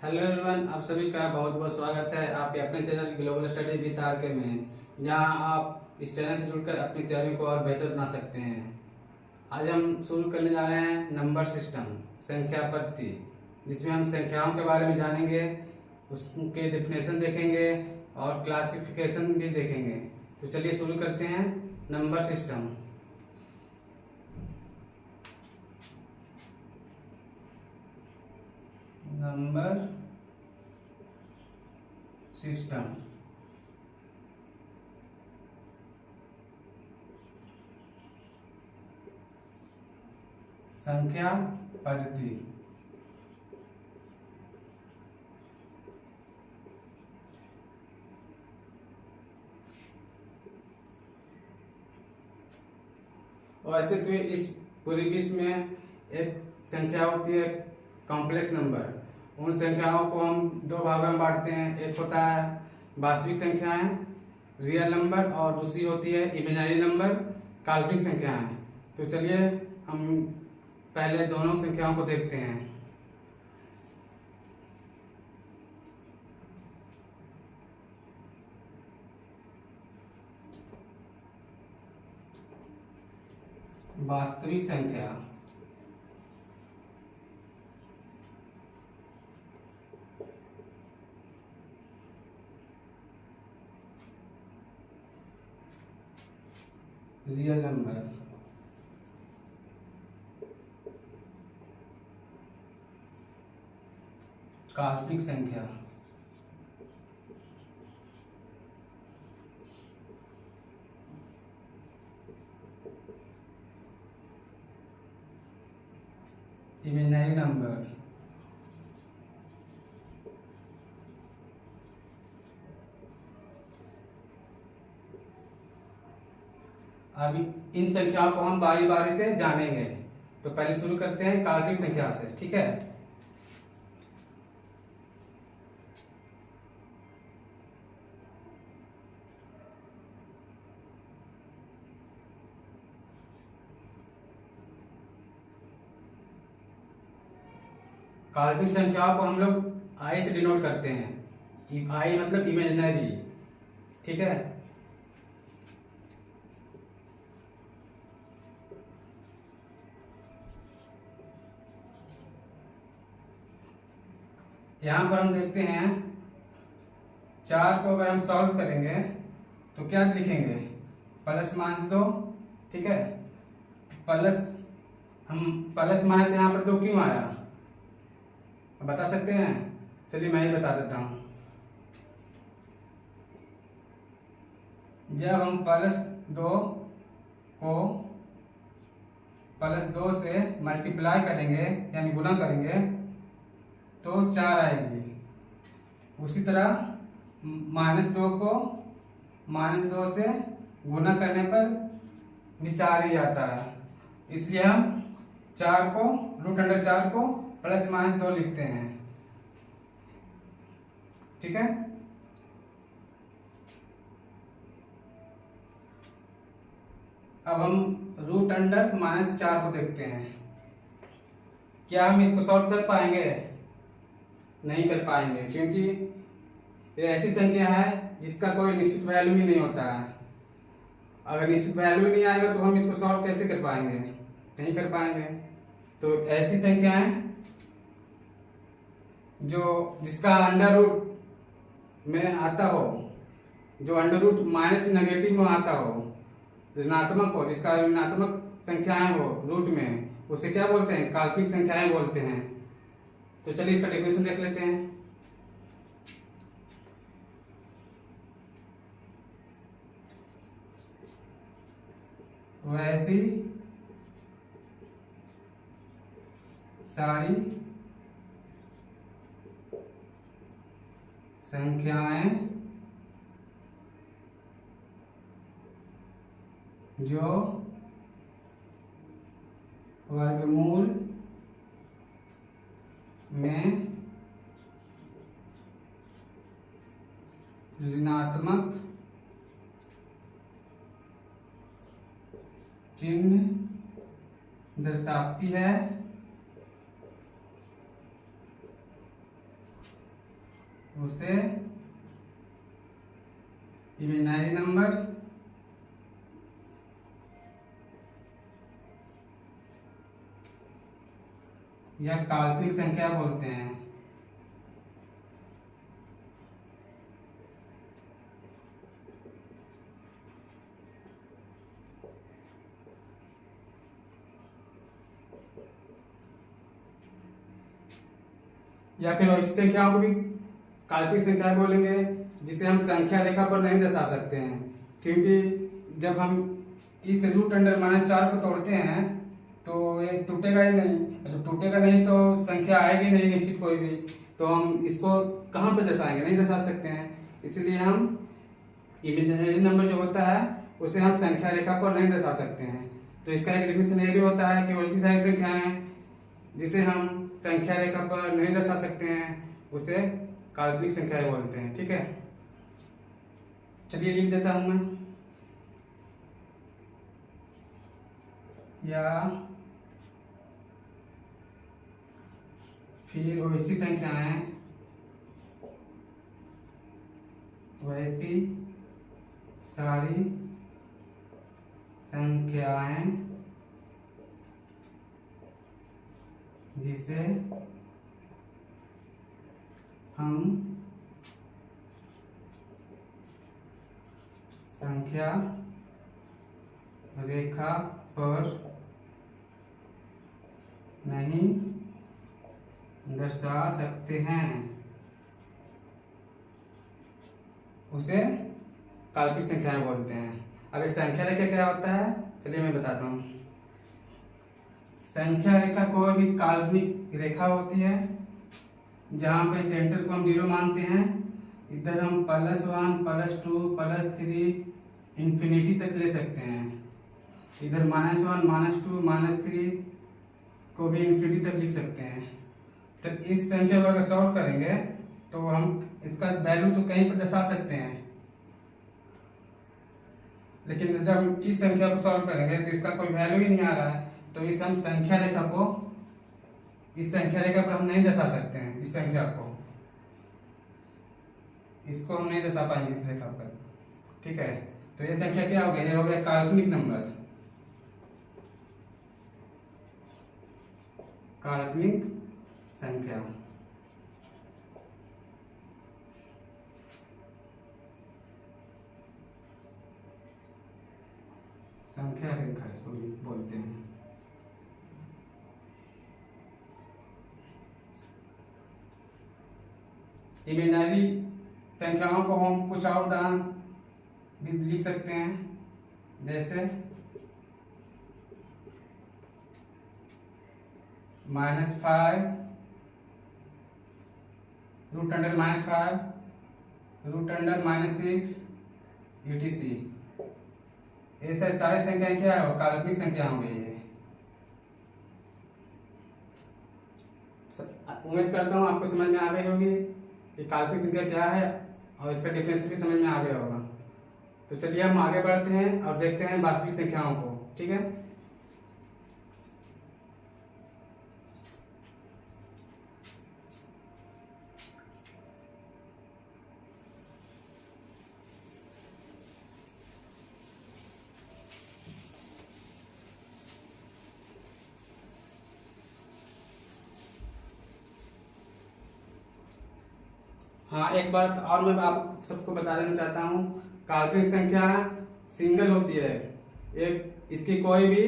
Hello everyone, आप सभी का बहुत बहुत स्वागत है आपके अपने channel global study with RK में, जहां आप इस चैनल से जुड़कर अपनी तैयारी को और बेहतर बना सकते हैं। आज हम शुरू करने जा रहे हैं नंबर सिस्टम, संख्या पद्धति, जिसमें हम संख्याओं के बारे में जानेंगे, उसके डेफिनेशन देखेंगे और क्लासिफिकेशन भी देखेंगे। तो चलिए शुरू करते हैं नंबर सिस्टम। नंबर सिस्टम संख्या पद्धति। और ऐसे तो इस पूरी विश्व में एक संख्या होती है कॉम्प्लेक्स नंबर। उन संख्याओं को हम दो भागों में बांटते हैं। एक होता है वास्तविक संख्याएं, रियल नंबर, और दूसरी होती है इमेजिनरी नंबर, काल्पनिक संख्याएं। तो चलिए हम पहले दोनों संख्याओं को देखते हैं। वास्तविक संख्या रियल नंबर, काल्पनिक संख्या। इमेजिनरी नंबर, अभी इन संख्याओं को हम बारी बारी से जानेंगे। तो पहले शुरू करते हैं काल्पनिक संख्या से, ठीक है। काल्पनिक संख्याओं को हम लोग आई से डिनोट करते हैं। आई मतलब इमेजिनरी, ठीक है। यहां पर हम देखते हैं 4 को अगर हम सॉल्व करेंगे तो क्या लिखेंगे, प्लस माइनस 2, ठीक है। प्लस हम प्लस माइनस यहाँ पर 2 क्यों आया बता सकते हैं? चलिए मैं ही बता देता हूं। जब हम +2 को +2 से मल्टीप्लाई करेंगे यानी गुणा करेंगे तो 4 आएगी। उसी तरह -2 को -2 से गुणा करने पर भी 4 ही आता है। इसलिए हम 4 को √4 को +-2 लिखते हैं, ठीक है। अब हम √−4 को देखते हैं। क्या हम इसको सॉल्व कर पाएंगे? नहीं कर पाएंगे, क्योंकि ये ऐसी संख्या है जिसका कोई निश्चित वैल्यू ही नहीं होता है। अगर निश्चित वैल्यू नहीं आएगा तो हम इसको सॉल्व कैसे कर पाएंगे? नहीं कर पाएंगे। तो ऐसी संख्याएं जिसका अंडर रूट में आता हो, जो अंडर रूट माइनस नेगेटिव में आता हो, ऋणात्मक हो, जिसका ऋणात्मक संख्याएं हो रूट में, उसे क्या बोलते हैं? काल्पनिक संख्याएं बोलते हैं। तो चलिए इसका डेफिनेशन देख लेते हैं। वैसी सारी संख्याएं जो वर्गमूल में ऋणात्मक चिन्ह दर्शाती है उसे इमेजिनरी नंबर या काल्पनिक संख्या बोलते हैं। या फिर ऐसी संख्याओं को भी काल्पनिक संख्या बोलेंगे जिसे हम संख्या रेखा पर नहीं दर्शा सकते हैं, क्योंकि जब हम इस रूट अंडर -4 को तोड़ते हैं तो ये टूटेगा ही नहीं, जब टूटेगा नहीं तो संख्या आएगी नहीं निश्चित कोई भी, तो हम इसको कहाँ पे दर्शाएंगे, नहीं दर्शा सकते हैं। इसलिए हम इमेजिनरी नंबर जो होता है उसे हम संख्या रेखा पर नहीं दर्शा सकते हैं। तो इसका एक डेफिनेशन ये भी होता है कि वैसी सारी संख्याएं जिसे हम संख्या रेखा पर नहीं दर्शा सकते हैं उसे काल्पनिक संख्याएं बोलते हैं। ठीक है, चलिए लिख देता हूं मैं। या फिर वैसी संख्याएं, वैसी सारी संख्याएं जिसे हम संख्या रेखा पर नहीं दर्शा सकते हैं उसे काल्पनिक संख्याएं बोलते हैं। अब इस संख्या रेखा क्या होता है, चलिए मैं बताता हूँ। संख्या रेखा कोई भी काल्पनिक रेखा होती है जहाँ पे सेंटर को हम 0 मानते हैं, इधर हम +1 +2 +3 इंफिनिटी तक ले सकते हैं, इधर -1 -2 -3 को भी इंफिनिटी तक लिख सकते हैं। तो इस संख्या को अगर सॉल्व करेंगे तो हम इसका वैल्यू तो कहीं पर दर्शा सकते हैं, लेकिन जब हम इस संख्या को सॉल्व करेंगे तो इसका कोई वैल्यू ही नहीं आ रहा है, तो इस हम संख्या रेखा को, इस संख्या रेखा पर हम नहीं दर्शा सकते हैं। इस संख्या को, इसको हम नहीं दर्शा पाएंगे इस रेखा पर। ठीक है, तो ये संख्या क्या हो गया, ये हो गया काल्पनिक नंबर, काल्पनिक संख्या। संख्या रेखा इसको बोलते हैं। इमेजिनरी संख्याओं को हम कुछ और उदाहरण भी लिख सकते हैं, जैसे -5 √5 √6 etc। ये सारी संख्याएं क्या है, काल्पनिक संख्या होंगी। ये उम्मीद करता हूँ आपको समझ में आ गई होगी कि काल्पनिक संख्या क्या है और इसका डिफरेंस भी समझ में आ गया होगा। तो चलिए हम आगे बढ़ते हैं और देखते हैं वास्तविक संख्याओं को। ठीक है, हाँ एक बात और मैं आप सबको बता देना चाहता हूँ, काल्पनिक संख्या सिंगल होती है, एक इसकी कोई भी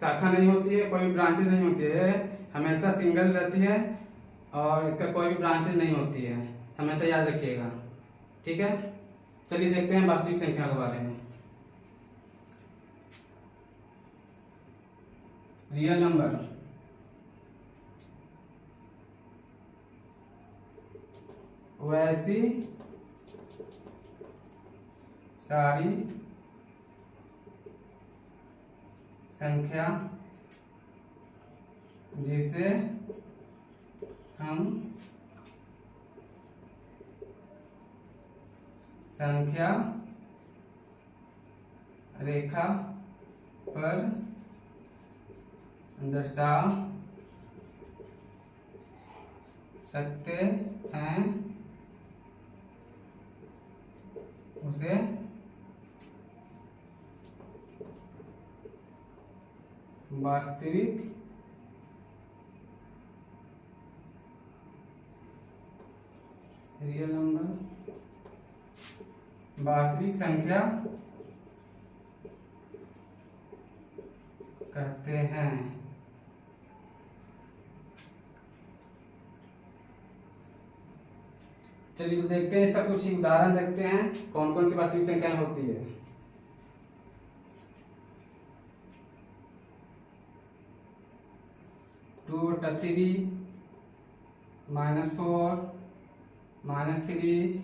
शाखा नहीं होती है, कोई भी ब्रांचेज नहीं होती है, हमेशा सिंगल रहती है और इसका कोई भी ब्रांचेज नहीं होती है, हमेशा याद रखिएगा। ठीक है, चलिए देखते हैं वास्तविक संख्या के बारे में। रियल नंबर, वैसी सारी संख्या जिसे हम संख्या रेखा पर दर्शा सकते हैं उसे वास्तविक रियल नंबर, वास्तविक संख्या कहते हैं। चलिए तो देखते हैं, इसका कुछ उदाहरण देखते हैं कौन कौन सी वास्तविक संख्याएं होती है। 2/3 -4 -3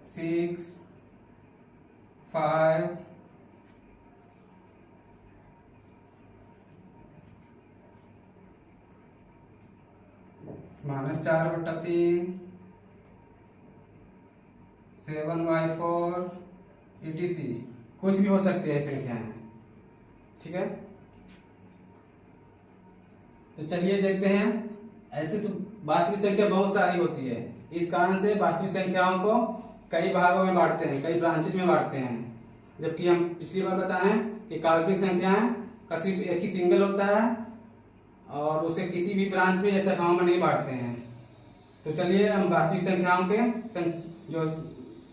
6 5 -4/3 7/4 etc। कुछ भी हो सकती है संख्याएं, ठीक है। तो चलिए देखते हैं। ऐसे तो वास्तविक संख्या बहुत सारी होती है, इस कारण से वास्तविक संख्याओं को कई भागों में बांटते हैं, कई ब्रांचेज में बांटते हैं। जबकि हम पिछली बार बताएं कि काल्पनिक संख्याएं का सिर्फ एक ही सिंगल होता है और उसे किसी भी ब्रांच में या शाखाओं में नहीं बांटते हैं। तो चलिए हम वास्तविक संख्याओं के जो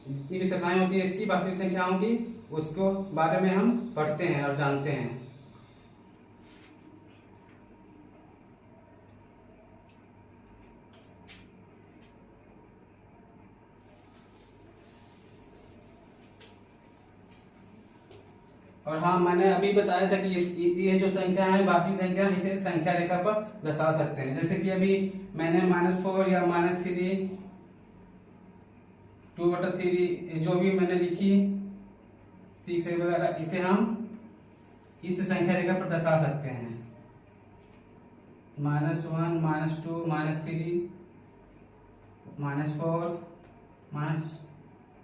जितनी भी शाखाएं होती है इसकी वास्तविक संख्याओं की, उसको बारे में हम पढ़ते हैं और जानते हैं। और हाँ, मैंने अभी बताया था कि ये जो संख्या है वास्तविक संख्या, इसे संख्या रेखा पर दर्शा सकते हैं। जैसे कि अभी मैंने -4 या -3 2/3 जो भी मैंने लिखी 6 वगैरह, इसे हम इस संख्या रेखा पर दर्शा सकते हैं। -1 -2 -3 -4 +1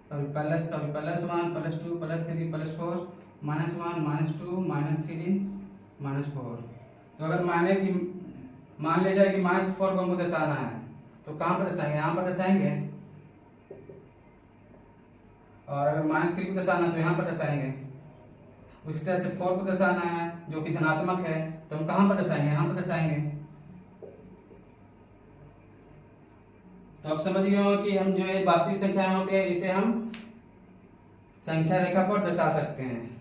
+2 +3 +4 -1 -2 -3 -4। तो अगर मान ले जाए कि -4 को हमको दर्शाना है तो कहाँ पर दर्शाएंगे? यहाँ पर दर्शाएंगे। और अगर -3 को दर्शाना तो यहाँ पर दर्शाएंगे। उसी तरह से 4 को दर्शाना है जो कि धनात्मक है तो हम कहाँ पर दर्शाएंगे? यहाँ पर दर्शाएंगे। तो अब समझ गए हो कि हम जो है वास्तविक संख्याएं होती है इसे हम संख्या रेखा पर दर्शा सकते हैं।